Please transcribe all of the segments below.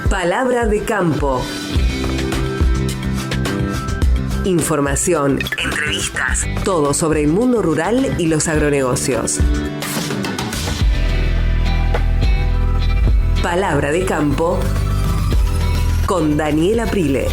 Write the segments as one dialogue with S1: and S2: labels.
S1: Palabra de campo. Información, entrevistas, todo sobre el mundo rural y los agronegocios. Palabra de campo con Daniel Aprile.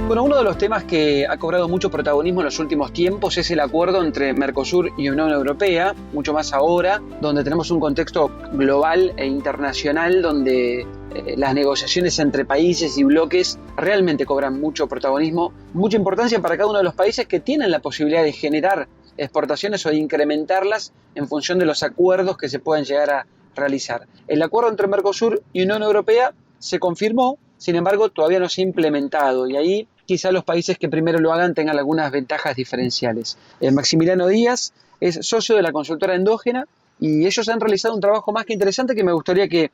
S2: Bueno, uno de los temas que ha cobrado mucho protagonismo en los últimos tiempos es el acuerdo entre Mercosur y Unión Europea, mucho más ahora, donde tenemos un contexto global e internacional donde las negociaciones entre países y bloques realmente cobran mucho protagonismo, mucha importancia para cada uno de los países que tienen la posibilidad de generar exportaciones o de incrementarlas en función de los acuerdos que se puedan llegar a realizar. El acuerdo entre Mercosur y Unión Europea se confirmó, sin embargo todavía no se ha implementado y ahí quizá los países que primero lo hagan tengan algunas ventajas diferenciales. Maximiliano Díaz es socio de la consultora Endógena y ellos han realizado un trabajo más que interesante que me gustaría que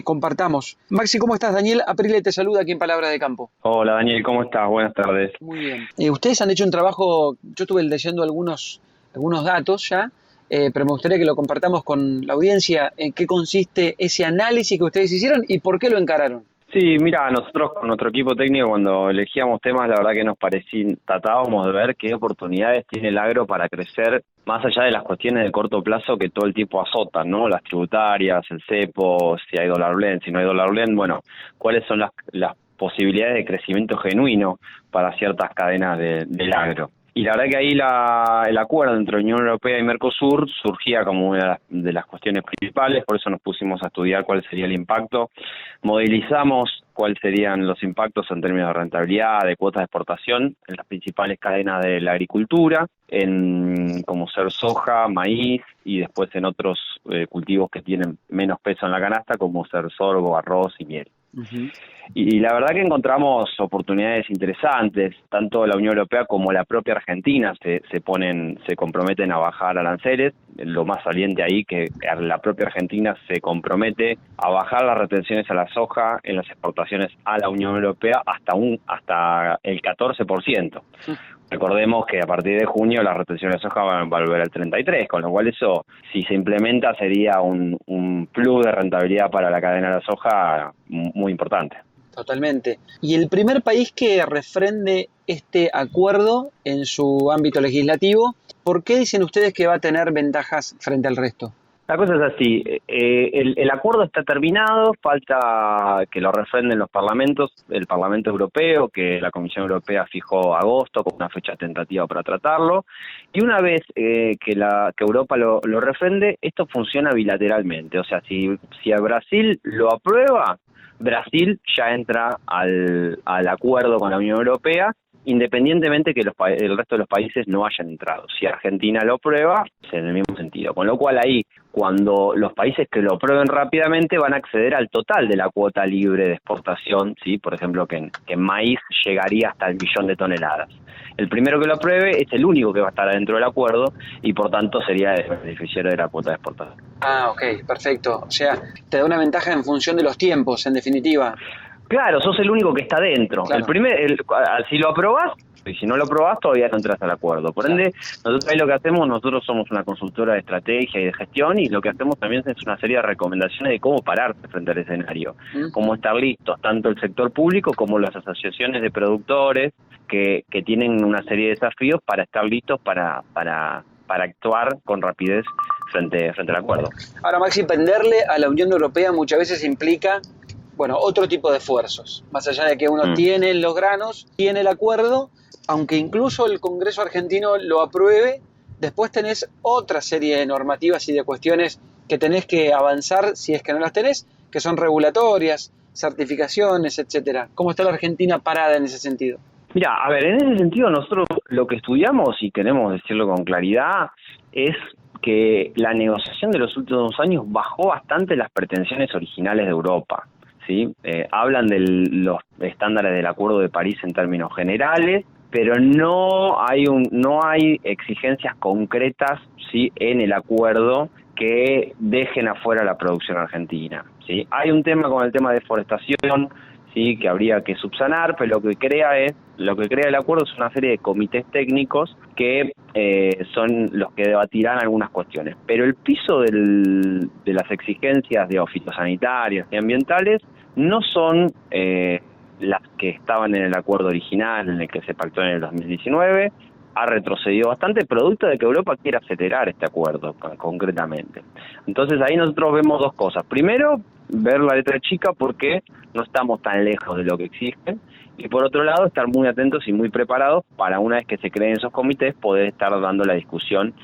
S2: compartamos. Maxi, ¿cómo estás? Daniel Aprile te saluda aquí en Palabra de Campo.
S3: Hola Daniel, ¿cómo estás? Buenas tardes.
S2: Muy bien. Ustedes han hecho un trabajo, yo estuve leyendo algunos datos ya, pero me gustaría que lo compartamos con la audiencia en qué consiste ese análisis que ustedes hicieron y por qué lo encararon.
S3: Sí, mira, nosotros con nuestro equipo técnico cuando elegíamos temas, la verdad que nos tratábamos de ver qué oportunidades tiene el agro para crecer, más allá de las cuestiones de corto plazo que todo el tiempo azotan, ¿no? Las tributarias, el cepo, si hay dólar blend, si no hay dólar blend, bueno, cuáles son las posibilidades de crecimiento genuino para ciertas cadenas del agro. Y la verdad que ahí el acuerdo entre Unión Europea y Mercosur surgía como una de las cuestiones principales, por eso nos pusimos a estudiar cuál sería el impacto, modelizamos cuáles serían los impactos en términos de rentabilidad, de cuotas de exportación en las principales cadenas de la agricultura, como ser soja, maíz y después en otros cultivos que tienen menos peso en la canasta como ser sorgo, arroz y miel. Uh-huh. Y la verdad que encontramos oportunidades interesantes, tanto la Unión Europea como la propia Argentina se comprometen a bajar aranceles. Lo más saliente ahí que la propia Argentina se compromete a bajar las retenciones a la soja en las exportaciones a la Unión Europea hasta el 14%. Sí. Recordemos que a partir de junio las retenciones de soja van a volver al 33%, con lo cual eso, si se implementa, sería un plus de rentabilidad para la cadena de la soja muy importante.
S2: Totalmente. Y el primer país que refrende este acuerdo en su ámbito legislativo, ¿por qué dicen ustedes que va a tener ventajas frente al resto?
S3: La cosa es así, el acuerdo está terminado, falta que lo refrenden los parlamentos, el Parlamento Europeo, que la Comisión Europea fijó agosto como una fecha tentativa para tratarlo, y una vez que Europa lo refrende, esto funciona bilateralmente, o sea, si Brasil lo aprueba, Brasil ya entra al acuerdo con la Unión Europea, independientemente que el resto de los países no hayan entrado. Si Argentina lo aprueba, es en el mismo sentido. Con lo cual ahí, cuando los países que lo aprueben rápidamente van a acceder al total de la cuota libre de exportación, ¿sí? Por ejemplo, que en maíz llegaría hasta el 1 millón de toneladas. El primero que lo apruebe es el único que va a estar adentro del acuerdo y por tanto sería el beneficiario de la cuota de exportación.
S2: Ah, ok, perfecto. O sea, te da una ventaja en función de los tiempos, en definitiva.
S3: Claro, sos el único que está dentro. Claro. Si lo aprobás, y si no lo aprobás, todavía no entras al acuerdo. Por ende, nosotros ahí lo que hacemos, nosotros somos una consultora de estrategia y de gestión, y lo que hacemos también es una serie de recomendaciones de cómo pararse frente al escenario, cómo estar listos, tanto el sector público como las asociaciones de productores, que tienen una serie de desafíos para estar listos para actuar con rapidez frente al acuerdo.
S2: Ahora, Maxi, penderle a la Unión Europea muchas veces implica otro tipo de esfuerzos, más allá de que uno tiene los granos, tiene el acuerdo, aunque incluso el Congreso argentino lo apruebe, después tenés otra serie de normativas y de cuestiones que tenés que avanzar si es que no las tenés, que son regulatorias, certificaciones, etcétera. ¿Cómo está la Argentina parada en ese sentido?
S3: Mira, a ver, en ese sentido nosotros lo que estudiamos, y queremos decirlo con claridad, es que la negociación de los últimos años bajó bastante las pretensiones originales de Europa. ¿Sí? Hablan de los estándares del Acuerdo de París en términos generales, pero no hay exigencias concretas, ¿sí? En el acuerdo que dejen afuera la producción argentina, ¿sí? Hay un tema con el tema de deforestación, sí, que habría que subsanar, pero lo que crea el acuerdo es una serie de comités técnicos que son los que debatirán algunas cuestiones. Pero el piso de las exigencias fitosanitarias y ambientales no son las que estaban en el acuerdo original, en el que se pactó en el 2019, ha retrocedido bastante, producto de que Europa quiere acelerar este acuerdo concretamente. Entonces ahí nosotros vemos dos cosas. Primero, ver la letra chica porque no estamos tan lejos de lo que exige, y por otro lado, estar muy atentos y muy preparados para, una vez que se creen esos comités, poder estar dando la discusión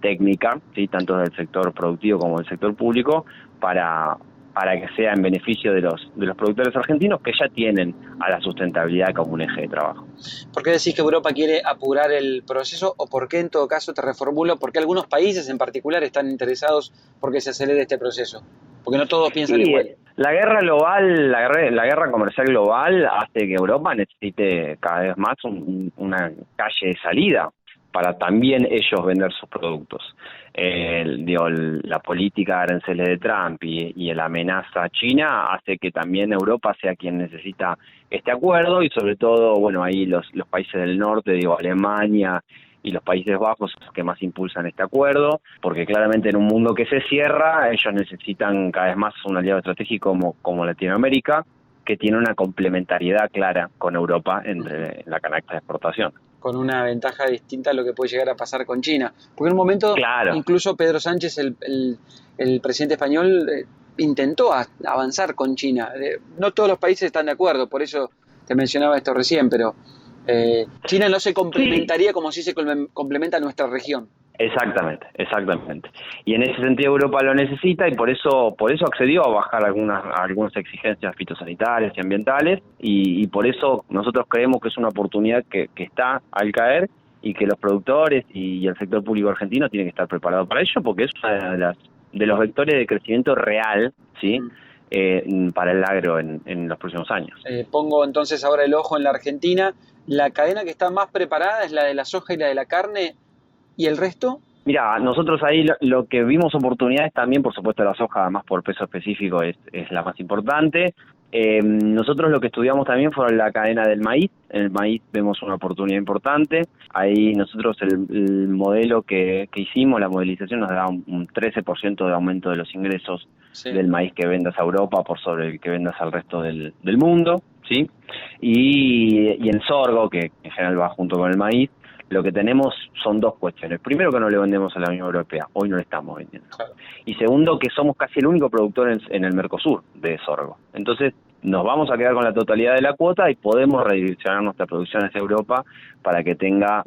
S3: técnica, ¿sí?, tanto del sector productivo como del sector público, para que sea en beneficio de los productores argentinos, que ya tienen a la sustentabilidad como un eje de trabajo.
S2: ¿Por qué decís que Europa quiere apurar el proceso, o por qué, en todo caso, te reformulo, por qué algunos países en particular están interesados por que se acelere este proceso? Porque no todos piensan igual.
S3: La guerra global, la guerra comercial global hace que Europa necesite cada vez más una calle de salida para también ellos vender sus productos. La política de aranceles de Trump y la amenaza china hace que también Europa sea quien necesita este acuerdo, y sobre todo, bueno, ahí los países del norte, Alemania y los Países Bajos, son los que más impulsan este acuerdo, porque claramente en un mundo que se cierra, ellos necesitan cada vez más un aliado estratégico como Latinoamérica, que tiene una complementariedad clara con Europa en la canasta de exportación.
S2: Con una ventaja distinta a lo que puede llegar a pasar con China. Porque en un momento, claro, incluso Pedro Sánchez, el presidente español, intentó avanzar con China. No todos los países están de acuerdo, por eso te mencionaba esto recién, pero China no se complementaría como si se complementa nuestra región.
S3: Exactamente. Y en ese sentido Europa lo necesita, y por eso accedió a bajar algunas exigencias fitosanitarias y ambientales, y por eso nosotros creemos que es una oportunidad que está al caer, y que los productores y el sector público argentino tienen que estar preparados para ello, porque es una de los vectores de crecimiento real, ¿sí?, para el agro en los próximos años.
S2: Pongo entonces ahora el ojo en la Argentina. La cadena que está más preparada es la de la soja y la de la carne. ¿Y el resto?
S3: Mira, nosotros ahí lo que vimos oportunidades también, por supuesto la soja, además por peso específico, es la más importante. Nosotros lo que estudiamos también fue la cadena del maíz. En el maíz vemos una oportunidad importante. Ahí nosotros el modelo que hicimos, la modelización, nos da un 13% de aumento de los ingresos, sí, del maíz que vendas a Europa por sobre el que vendas al resto del mundo, ¿sí? Y en sorgo, que en general va junto con el maíz, lo que tenemos son dos cuestiones. Primero, que no le vendemos a la Unión Europea, hoy no le estamos vendiendo. Claro. Y segundo, que somos casi el único productor en el Mercosur de sorgo. Entonces, nos vamos a quedar con la totalidad de la cuota y podemos redireccionar nuestra producción hacia Europa para que tenga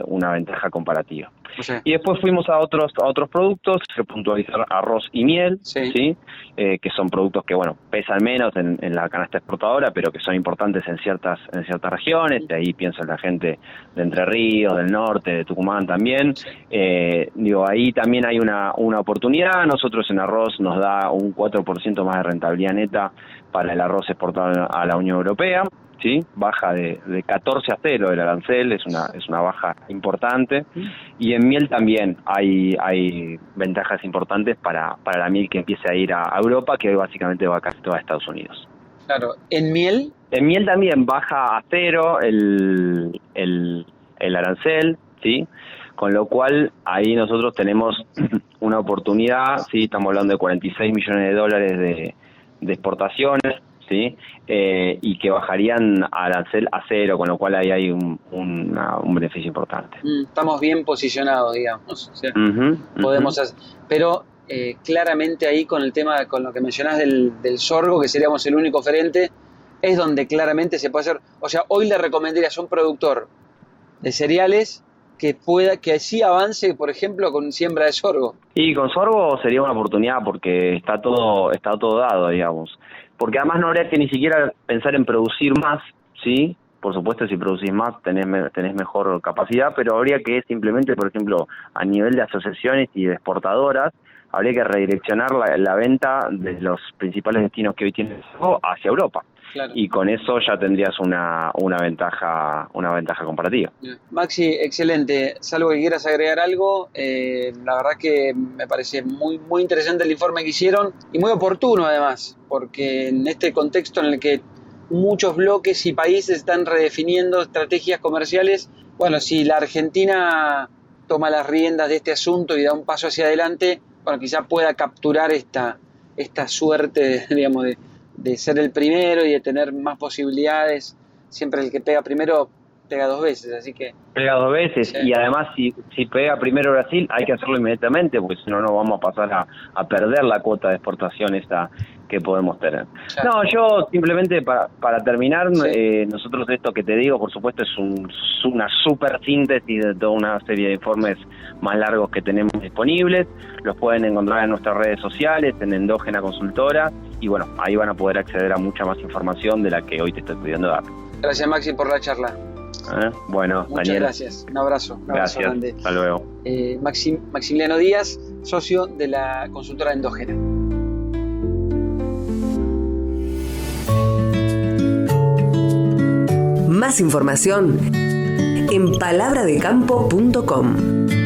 S3: una ventaja comparativa. Sí. Y después fuimos a otros productos, que puntualizar arroz y miel, ¿sí? Que son productos que, bueno, pesan menos en la canasta exportadora, pero que son importantes en ciertas regiones. De ahí pienso en la gente de Entre Ríos, del norte, de Tucumán también. Ahí también hay una oportunidad. Nosotros en arroz nos da un 4% más de rentabilidad neta para el arroz exportado a la Unión Europea, ¿sí? Baja de 14 a 0 el arancel, es una baja importante. Y en miel también hay ventajas importantes para la miel que empiece a ir a Europa, que hoy básicamente va casi toda a Estados Unidos.
S2: Claro, ¿en miel?
S3: En miel también baja a 0 el arancel, ¿sí? Con lo cual ahí nosotros tenemos una oportunidad, ¿sí? Estamos hablando de 46 millones de dólares de exportaciones, ¿sí? Y que bajarían arancel a 0, con lo cual ahí hay un beneficio importante.
S2: Estamos bien posicionados, digamos. O sea, podemos hacer, pero claramente ahí con el tema, con lo que mencionás del sorgo, que seríamos el único oferente, es donde claramente se puede hacer. O sea, hoy le recomendarías a un productor de cereales que sí avance, por ejemplo, con siembra de sorgo.
S3: Y con sorgo sería una oportunidad, porque está todo dado, digamos. Porque además no habría que ni siquiera pensar en producir más, ¿sí? Por supuesto, si producís más tenés mejor capacidad, pero habría que simplemente, por ejemplo, a nivel de asociaciones y de exportadoras, habría que redireccionar la venta de los principales destinos que hoy tienen hacia Europa. Claro. Y con eso ya tendrías una ventaja comparativa.
S2: Maxi, excelente. Salvo que quieras agregar algo, la verdad que me parece muy, muy interesante el informe que hicieron y muy oportuno además, porque en este contexto en el que muchos bloques y países están redefiniendo estrategias comerciales. Bueno, si la Argentina toma las riendas de este asunto y da un paso hacia adelante, bueno, quizá pueda capturar esta suerte, digamos, de ser el primero y de tener más posibilidades. Siempre el que pega primero pega 2 veces, así que...
S3: Pega 2 veces,
S2: sí.
S3: Y además si pega primero Brasil hay que hacerlo inmediatamente, porque si no, no vamos a pasar a perder la cuota de exportación esta que podemos tener.
S2: Claro.
S3: No, yo simplemente para terminar,
S2: Sí.
S3: nosotros esto que te digo, por supuesto, es una super síntesis de toda una serie de informes más largos que tenemos disponibles. Los pueden encontrar en nuestras redes sociales, en Endógena Consultora, y bueno, ahí van a poder acceder a mucha más información de la que hoy te estoy pudiendo dar.
S2: Gracias, Maxi, por la charla.
S3: Bueno,
S2: Muchas
S3: Daniel.
S2: gracias. Un abrazo
S3: Gracias.
S2: grande.
S3: Hasta luego.
S2: Maximiliano Díaz, socio de la consultora Endógena.
S1: Más información en palabradecampo.com.